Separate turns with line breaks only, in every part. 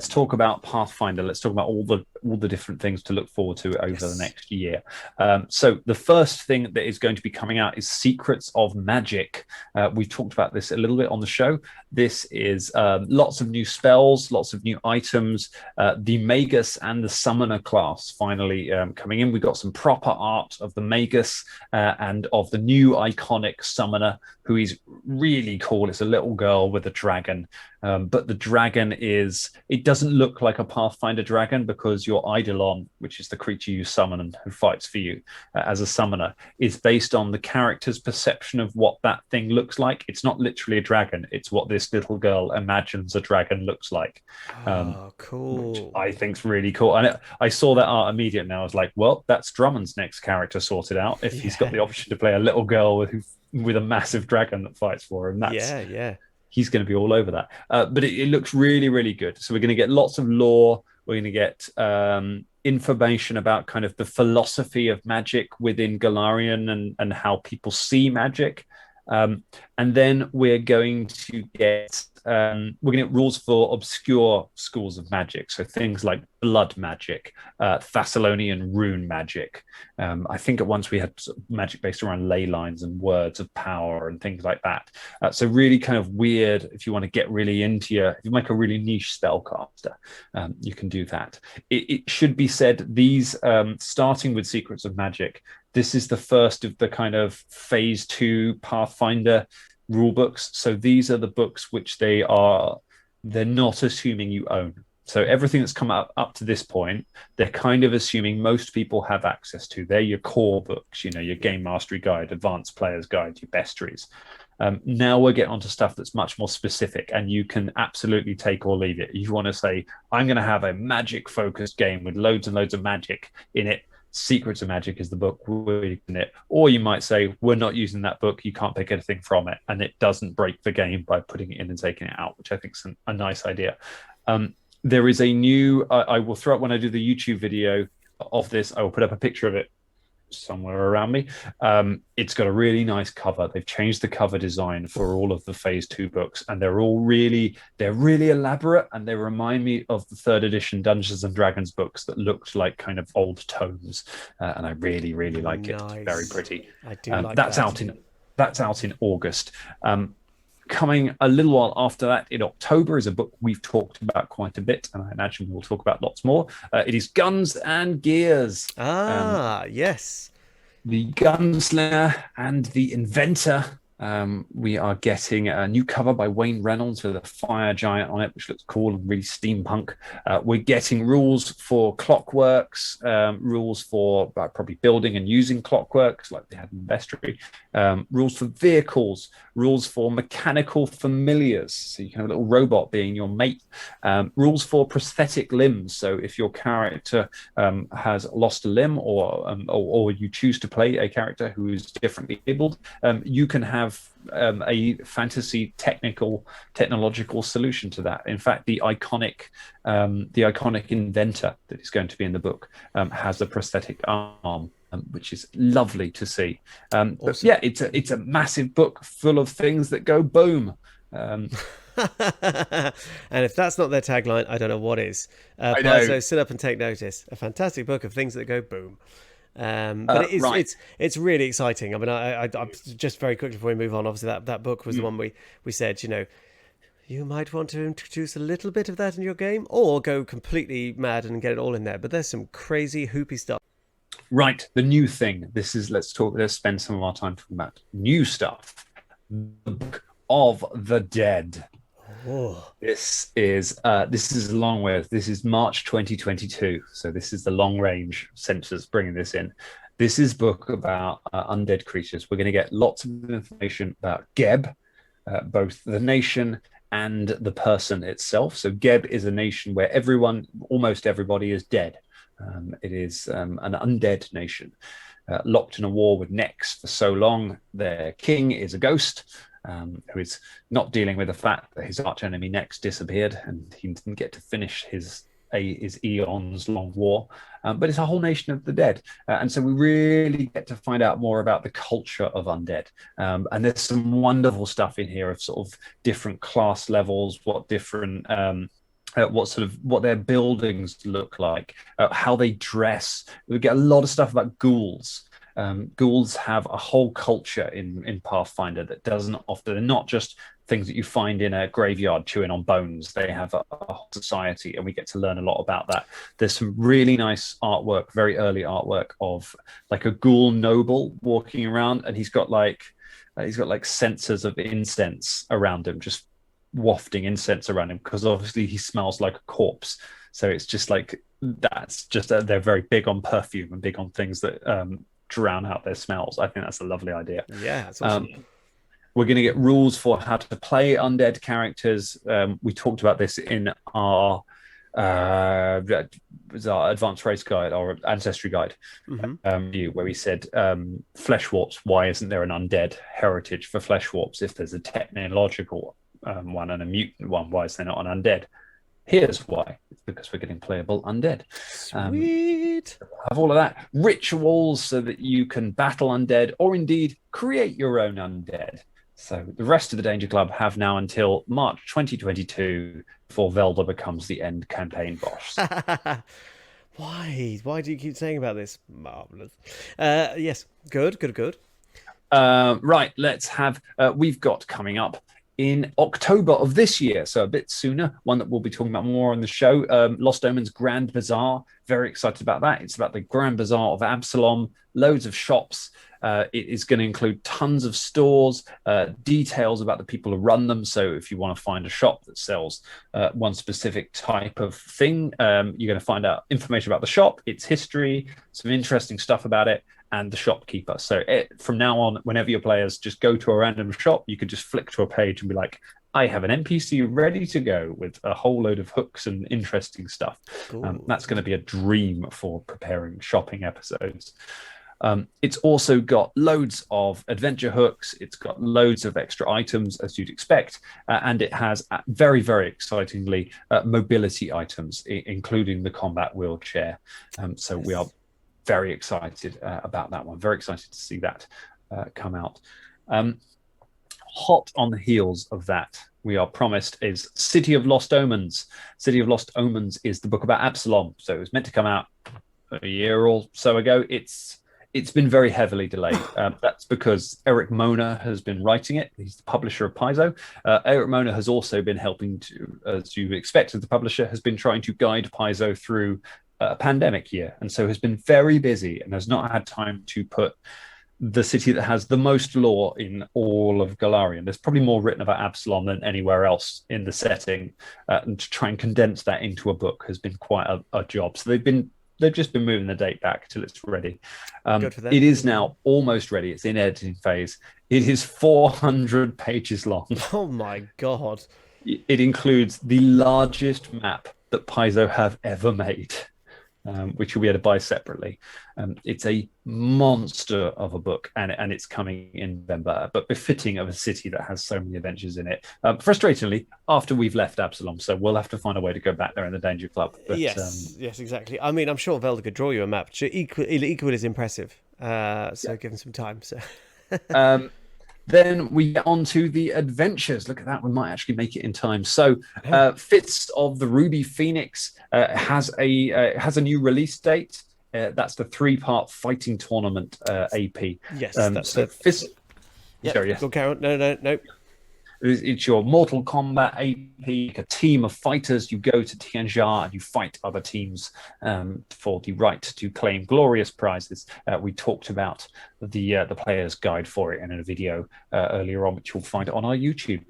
let's talk about Pathfinder. Let's talk about all the different things to look forward to over the next year. So the first thing that is going to be coming out is Secrets of Magic. We've talked about this a little bit on the show. This is lots of new spells, lots of new items. The Magus and the Summoner class finally coming in. We've got some proper art of the Magus and of the new iconic Summoner, who is really cool. It's a little girl with a dragon. But the dragon it doesn't look like a Pathfinder dragon, because your Eidolon, which is the creature you summon and who fights for you as a summoner, is based on the character's perception of what that thing looks like. It's not literally a dragon. It's what this little girl imagines a dragon looks like.
Oh, cool.
Which I think's really cool. And I saw that art immediately, and I was like, well, that's Drummond's next character sorted out. If he's got the option to play a little girl with a massive dragon that fights for him, he's going to be all over that. But it looks really, really good. So we're going to get lots of lore. We're going to get information about kind of the philosophy of magic within Galarian and how people see magic. And then we're going to get rules for obscure schools of magic. So things like blood magic, Thessalonian rune magic. I think at once we had magic based around ley lines and words of power and things like that. So really kind of weird. If you want to get really into if you make a really niche spellcaster, you can do that. It should be said, these starting with Secrets of Magic, this is the first of the kind of phase 2 Pathfinder rule books. So these are the books which they're not assuming you own. So everything that's come up to this point, they're kind of assuming most people have access to. They're your core books, your Game Mastery Guide, Advanced Player's Guide, your bestiaries. Now we're getting onto stuff that's much more specific, and you can absolutely take or leave it. You want to say, I'm going to have a magic-focused game with loads and loads of magic in it. Secrets of Magic is the book in it. Or you might say, we're not using that book, you can't pick anything from it, and it doesn't break the game by putting it in and taking it out, which I think is a nice idea. There is a new, I will throw up when I do the YouTube video of this, I will put up a picture of it somewhere around me. It's got a really nice cover. They've changed the cover design for all of the phase 2 books, and they're really elaborate, and they remind me of the 3rd edition Dungeons and Dragons books that looked like kind of old tomes, and I really like it. It's very pretty.
I do like
that's
that.
That's out in August. Coming a little while after that, in October, is a book we've talked about quite a bit, and I imagine we'll talk about lots more. It is Guns and Gears.
Yes.
The Gunslinger and the Inventor. We are getting a new cover by Wayne Reynolds with a fire giant on it, which looks cool and really steampunk. We're getting rules for clockworks, rules for probably building and using clockworks like they had in Vestry, rules for vehicles, rules for mechanical familiars, so you can have a little robot being your mate, rules for prosthetic limbs. So if your character has lost a limb, or you choose to play a character who is differently abled, you can have a fantasy technological solution to that. In fact, the iconic inventor that is going to be in the book has a prosthetic arm, which is lovely to see.
Awesome.
But yeah, it's a massive book full of things that go boom.
And if that's not their tagline, I don't know what is.
I know.
Paizo, sit up and take notice. A fantastic book of things that go boom. But it's really exciting. I mean, I just very quickly before we move on, obviously that book was the one we said, you might want to introduce a little bit of that in your game, or go completely mad and get it all in there. But there's some crazy hoopy stuff.
Right, the new thing. Let's spend some of our time talking about new stuff. The Book of the Dead.
Oh.
This is a long way. This is March 2022. So this is the long range census bringing this in. This is a book about undead creatures. We're going to get lots of information about Geb, both the nation and the person itself. So Geb is a nation where almost everybody is dead. It is an undead nation, locked in a war with Nex for so long. Their king is a ghost, who is not dealing with the fact that his archenemy Nex disappeared and he didn't get to finish his eons long war. But it's a whole nation of the dead. And so we really get to find out more about the culture of undead. And there's some wonderful stuff in here of sort of different class levels, what different what their buildings look like, how they dress. We get a lot of stuff about ghouls. Ghouls have a whole culture in Pathfinder that doesn't often. They're not just things that you find in a graveyard chewing on bones. They have a whole society, and we get to learn a lot about that. There's some really nice artwork, very early artwork of like a ghoul noble walking around, and he's got like sensors of incense around him, just wafting incense around him, because obviously he smells like a corpse. So it's just like that's just they're very big on perfume and big on things that drown out their smells. I think that's a lovely idea.
Yeah, that's awesome.
We're going to get rules for how to play undead characters. We talked about this in our advanced race guide or ancestry guide, where we said flesh warps. Why isn't there an undead heritage for flesh warps if there's a technological one and a mutant one? Why is there not an undead? Here's why. It's because we're getting playable undead.
Sweet.
Have all of that. Rituals so that you can battle undead or indeed create your own undead. So the rest of the Danger Club have now until March 2022 before Velda becomes the end campaign boss.
Why? Why do you keep saying about this? Marvelous. Yes. Good.
Right. Let's have. We've got coming up in October of this year, so a bit sooner, one that we'll be talking about more on the show, Lost Omens Grand Bazaar. Very excited about that. It's about the Grand Bazaar of Absalom, loads of shops. It is going to include tons of stores, details about the people who run them. So if you want to find a shop that sells one specific type of thing, you're going to find out information about the shop, its history, some interesting stuff about it, and the shopkeeper. So from now on, whenever your players just go to a random shop, you could just flick to a page and be like, I have an NPC ready to go with a whole load of hooks and interesting stuff. That's going to be a dream for preparing shopping episodes. It's also got loads of adventure hooks. It's got loads of extra items, as you'd expect. And it has, very, very excitingly, mobility items, including the combat wheelchair. So we are very excited about that one. Very excited to see that come out. Hot on the heels of that, we are promised, is City of Lost Omens. City of Lost Omens is the book about Absalom. So it was meant to come out a year or so ago. It's been very heavily delayed. That's because Eric Mona has been writing it. He's the publisher of Paizo. Eric Mona has also been helping to, as you expected, the publisher has been trying to guide Paizo through a pandemic year, and so has been very busy and has not had time to put the city that has the most lore in all of Golarion. There's probably more written about Absalom than anywhere else in the setting, and to try and condense that into a book has been quite a job. So they've just been moving the date back till it's ready. Good for them. It is now almost ready. It's in editing phase. It is 400 pages long.
Oh my god!
It includes the largest map that Paizo have ever made, which you'll be able to buy separately. It's a monster of a book, and it's coming in November, but befitting of a city that has so many adventures in it. Frustratingly, after we've left Absalom, so we'll have to find a way to go back there in the Danger Club. But,
yes, exactly. I mean, I'm sure Velda could draw you a map. Equally as impressive. So give him some time. So.
Then we get on to the adventures. Look at that. We might actually make it in time. So Fists of the Ruby Phoenix has a new release date. That's the 3-part fighting tournament AP.
Yes.
That's so Fists.
Yep. Sorry, yes. Go, Karen. No.
It's your Mortal Kombat AP, a team of fighters. You go to Tianjia and you fight other teams for the right to claim glorious prizes. We talked about the player's guide for it in a video earlier on, which you'll find on our YouTube.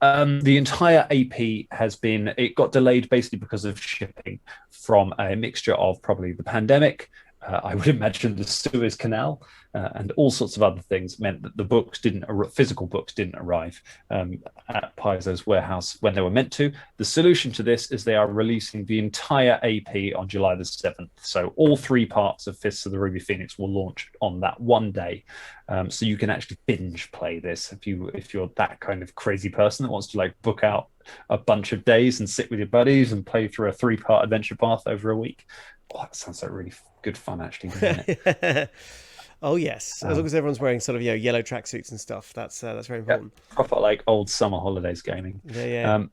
The entire AP it got delayed basically because of shipping from a mixture of probably the pandemic, I would imagine the Suez Canal, and all sorts of other things meant that the physical books didn't arrive at Paizo's warehouse when they were meant to. The solution to this is they are releasing the entire AP on July the 7th. So all 3 parts of Fists of the Ruby Phoenix will launch on that one day. So you can actually binge play this if you're that kind of crazy person that wants to like book out a bunch of days and sit with your buddies and play through a 3-part adventure path over a week. Oh, that sounds like really good fun, actually, doesn't it?
Oh yes, as long as everyone's wearing sort of yellow tracksuits and stuff, that's very important.
Proper like old summer holidays gaming.
Yeah.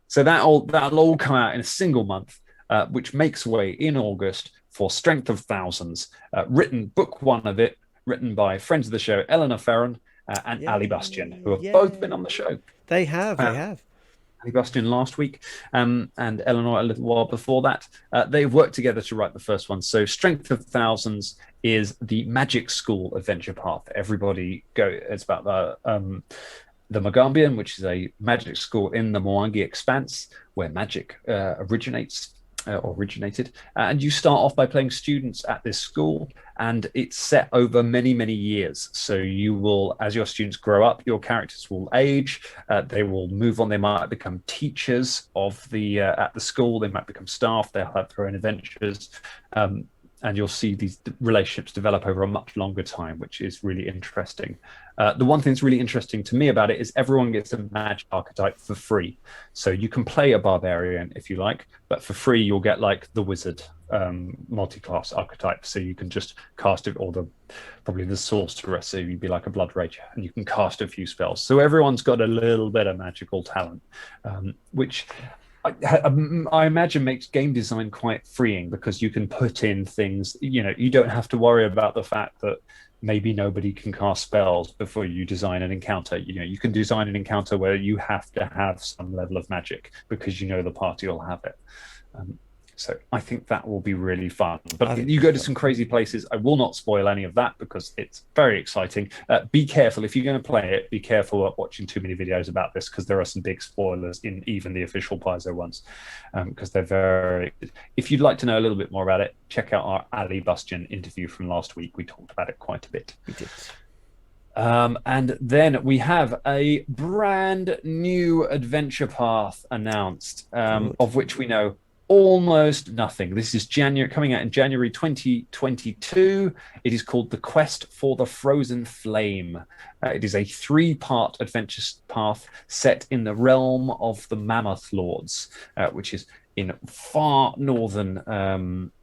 So that'll all come out in a single month, which makes way in August for Strength of Thousands. Book one of it, written by friends of the show, Eleanor Ferron and Ali Bastian, who have both been on the show.
They have.
Ali Bastian last week, and Eleanor a little while before that. They've worked together to write the first one. So Strength of Thousands is the magic school adventure path. It's about the Mogambian, which is a magic school in the Mwangi Expanse, where magic originated. And you start off by playing students at this school, and it's set over many, many years. So you will, as your students grow up, your characters will age. They will move on. They might become teachers of at the school. They might become staff. They'll have their own adventures. And you'll see these relationships develop over a much longer time, which is really interesting. The one thing that's really interesting to me about it is everyone gets a magic archetype for free. So you can play a barbarian if you like, but for free you'll get like the wizard multi-class archetype. So you can just cast it, or probably the sorceress, so you'd be like a blood rager, and you can cast a few spells. So everyone's got a little bit of magical talent, which I imagine makes game design quite freeing, because you can put in things, you don't have to worry about the fact that maybe nobody can cast spells before you design an encounter. You can design an encounter where you have to have some level of magic because the party will have it. So I think that will be really fun. But you go to some crazy places. I will not spoil any of that because it's very exciting. Be careful. If you're going to play it, be careful of watching too many videos about this, because there are some big spoilers in even the official Paizo ones, because they're very... If you'd like to know a little bit more about it, check out our Ali Bastian interview from last week. We talked about it quite a bit.
We did.
And then we have a brand new adventure path announced, of which we know almost nothing. This is coming out in January 2022. It is called The Quest for the Frozen Flame. It is a 3-part adventure path set in the realm of the Mammoth Lords, which is in far northern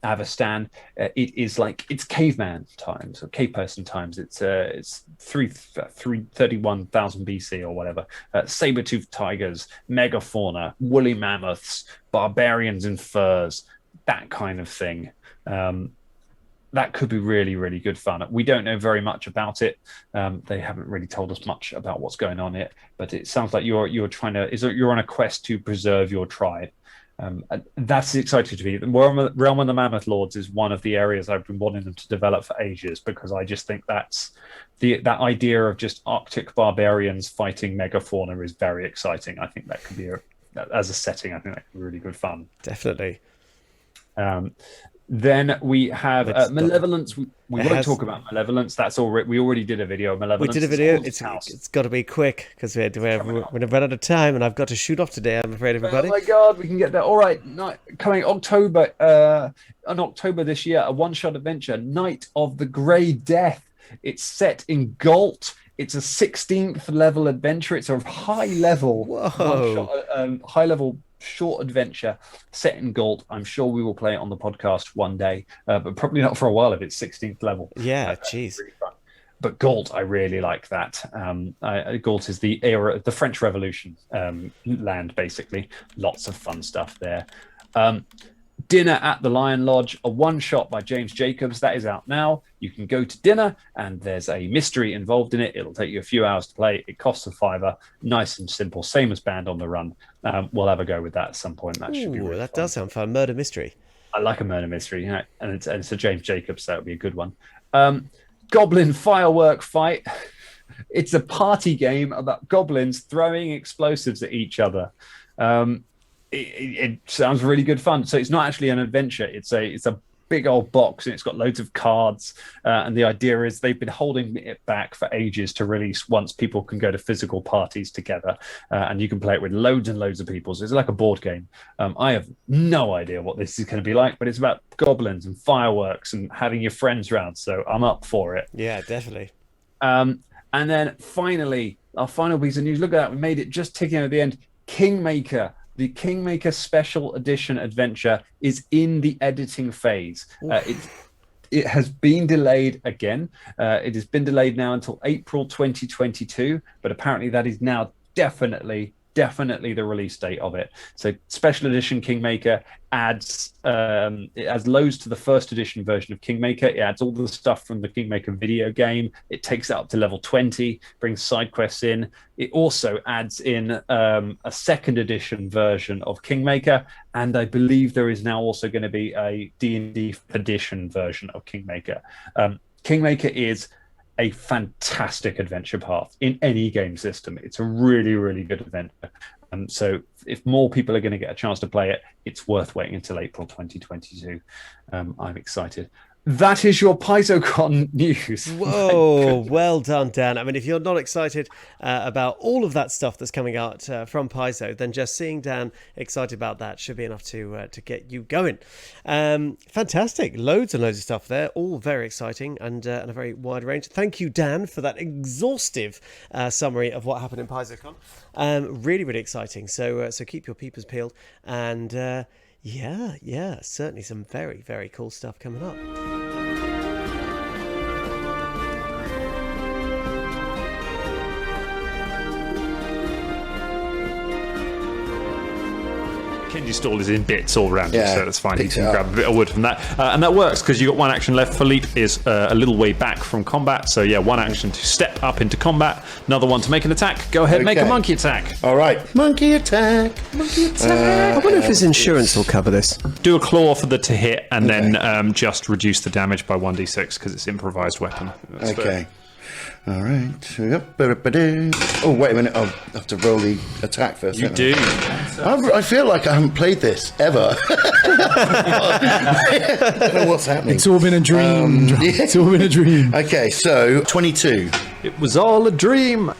Avestan. It's caveman times, or cave person times. It's 31,000 BC or whatever. Saber-toothed tigers, megafauna, woolly mammoths, barbarians in furs, that kind of thing. That could be really, really good fun. We don't know very much about it. They haven't really told us much about what's going on it, but it sounds like you're on a quest to preserve your tribe. That's exciting to me. The realm of the Mammoth Lords is one of the areas I've been wanting them to develop for ages, because I just think that idea of just Arctic barbarians fighting megafauna is very exciting. I think that could be as a setting. I think that could be really good fun.
Definitely.
Then we have Malevolence. We won't talk about Malevolence. That's already. We already did a video of Malevolence.
We did a video. It's got to be quick because we're run out of time, and I've got to shoot off today. I'm afraid, everybody.
Oh my god, we can get there. All right, coming October. In October this year, a one-shot adventure, Night of the Grey Death. It's set in Galt. It's a 16th level adventure. It's a high level short adventure set in Galt. I'm sure we will play it on the podcast one day, but probably not for a while if it's 16th level.
Yeah, jeez.
Really fun. But Galt, I really like that. Galt is the era, the French Revolution land, basically. Lots of fun stuff there. Dinner at the Lion Lodge, a one-shot by James Jacobs. That is out now. You can go to dinner, and there's a mystery involved in it. It'll take you a few hours to play. It costs $5. Nice and simple, same as Band on the Run. We'll have a go with that at some point. That should be really fun.
Does sound fun. Murder mystery.
I like a murder mystery, and it's a James Jacobs, so that would be a good one. Goblin firework fight. It's a party game about goblins throwing explosives at each other. It sounds really good fun. So it's not actually an adventure. It's a big old box, and it's got loads of cards. And the idea is they've been holding it back for ages to release once people can go to physical parties together. And you can play it with loads and loads of people. So it's like a board game. I have no idea what this is going to be like, but it's about goblins and fireworks and having your friends round. So I'm up for it.
Yeah, definitely.
And then finally, our final piece of news. Look at that. We made it just ticking at the end. Kingmaker. The Kingmaker Special Edition adventure is in the editing phase. It has been delayed again. It has been delayed now until April 2022, but apparently that is now definitely definitely the release date of it. So special edition Kingmaker adds loads to the first edition version of Kingmaker. It adds all the stuff from the Kingmaker video game. It takes it up to level 20, brings side quests in. It also adds in a second edition version of Kingmaker, and I believe there is now also going to be a D&D edition version of Kingmaker. Kingmaker is a fantastic adventure path in any game system. It's a really, really good adventure. So if more people are going to get a chance to play it, it's worth waiting until April 2022. I'm excited. That is your Paizocon news.
Whoa, well done, Dan. I mean, if you're not excited about all of that stuff that's coming out from Paizo, then just seeing Dan excited about that should be enough to get you going. Fantastic. Loads and loads of stuff there, all very exciting and a very wide range. Thank you, Dan, for that exhaustive summary of what happened in Paizocon. Really, really exciting. So keep your peepers peeled and... Yeah, certainly some very, very cool stuff coming up.
Kenji stall is in bits all around it, so that's fine. You can grab a bit of wood from that. And that works because you've got one action left. Philippe is a little way back from combat. So, one action to step up into combat. Another one to make an attack. Go ahead, make a monkey attack.
All right. Monkey attack. Monkey attack.
I wonder if his insurance will cover this.
Do a claw for the to hit and then just reduce the damage by 1d6 because it's improvised weapon. That's
fair. All right. Oh, wait a minute. I'll have to roll the attack first.
You do.
I feel like I haven't played this ever. I don't know what's happening.
It's all been a dream. It's all been a dream.
Okay, so 22.
It was all a dream.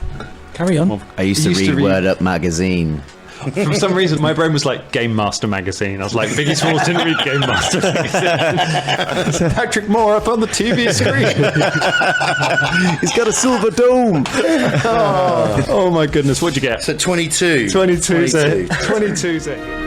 Carry on.
I used to read Word Up magazine.
For some reason, my brain was like Game Master magazine. I was like, Biggie Smalls didn't read Game Master magazine. Patrick Moore up on the TV screen.
He's got a silver dome.
Oh my goodness, what'd you get?
So 22.
22's it. 22's it.